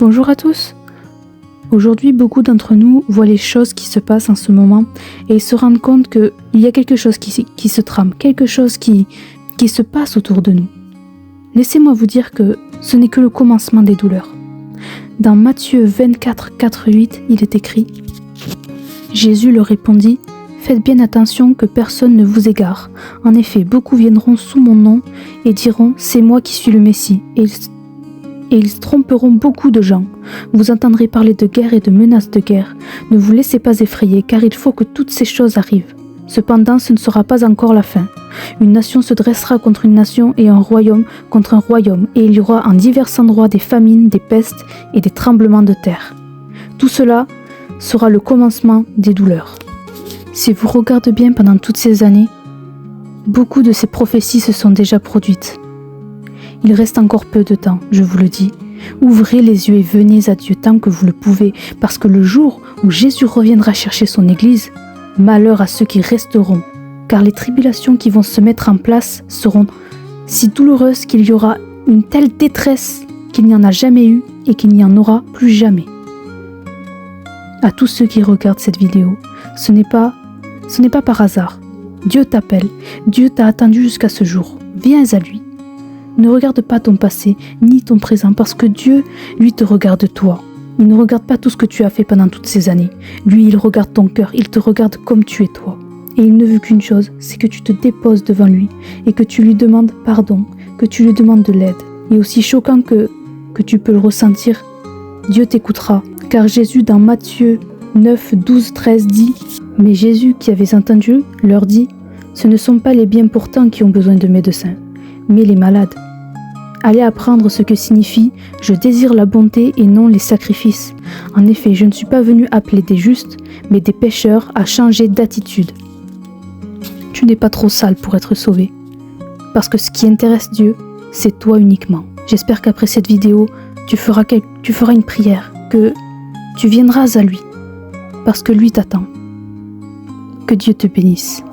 Bonjour à tous. Aujourd'hui, beaucoup d'entre nous voient les choses qui se passent en ce moment et ils se rendent compte qu'il y a quelque chose qui se trame, quelque chose qui se passe autour de nous. Laissez-moi vous dire que ce n'est que le commencement des douleurs. Dans Matthieu 24, 4, 8, il est écrit « Jésus leur répondit « Faites bien attention que personne ne vous égare. En effet, beaucoup viendront sous mon nom et diront « C'est moi qui suis le Messie » et ils tromperont beaucoup de gens. Vous entendrez parler de guerre et de menaces de guerre. Ne vous laissez pas effrayer, car il faut que toutes ces choses arrivent. Cependant, ce ne sera pas encore la fin. Une nation se dressera contre une nation et un royaume contre un royaume, et il y aura en divers endroits des famines, des pestes et des tremblements de terre. Tout cela sera le commencement des douleurs. Si vous regardez bien pendant toutes ces années, beaucoup de ces prophéties se sont déjà produites. Il reste encore peu de temps, je vous le dis. Ouvrez les yeux et venez à Dieu tant que vous le pouvez, parce que le jour où Jésus reviendra chercher son Église, malheur à ceux qui resteront, car les tribulations qui vont se mettre en place seront si douloureuses qu'il y aura une telle détresse qu'il n'y en a jamais eu et qu'il n'y en aura plus jamais. À tous ceux qui regardent cette vidéo, ce n'est pas par hasard. Dieu t'appelle, Dieu t'a attendu jusqu'à ce jour. Viens à lui. Ne regarde pas ton passé, ni ton présent, parce que Dieu, lui, te regarde toi. Il ne regarde pas tout ce que tu as fait pendant toutes ces années. Lui, il regarde ton cœur, il te regarde comme tu es toi. Et il ne veut qu'une chose, c'est que tu te déposes devant lui et que tu lui demandes pardon, que tu lui demandes de l'aide. Et aussi choquant que tu peux le ressentir, Dieu t'écoutera. Car Jésus, dans Matthieu 9, 12, 13, dit « Mais Jésus, qui avait entendu, leur dit « Ce ne sont pas les bien portants qui ont besoin de médecins, mais les malades. Allez apprendre ce que signifie « Je désire la bonté et non les sacrifices ». En effet, je ne suis pas venu appeler des justes, mais des pécheurs à changer d'attitude. Tu n'es pas trop sale pour être sauvé, parce que ce qui intéresse Dieu, c'est toi uniquement. J'espère qu'après cette vidéo, tu feras une prière, que tu viendras à lui, parce que lui t'attend. Que Dieu te bénisse.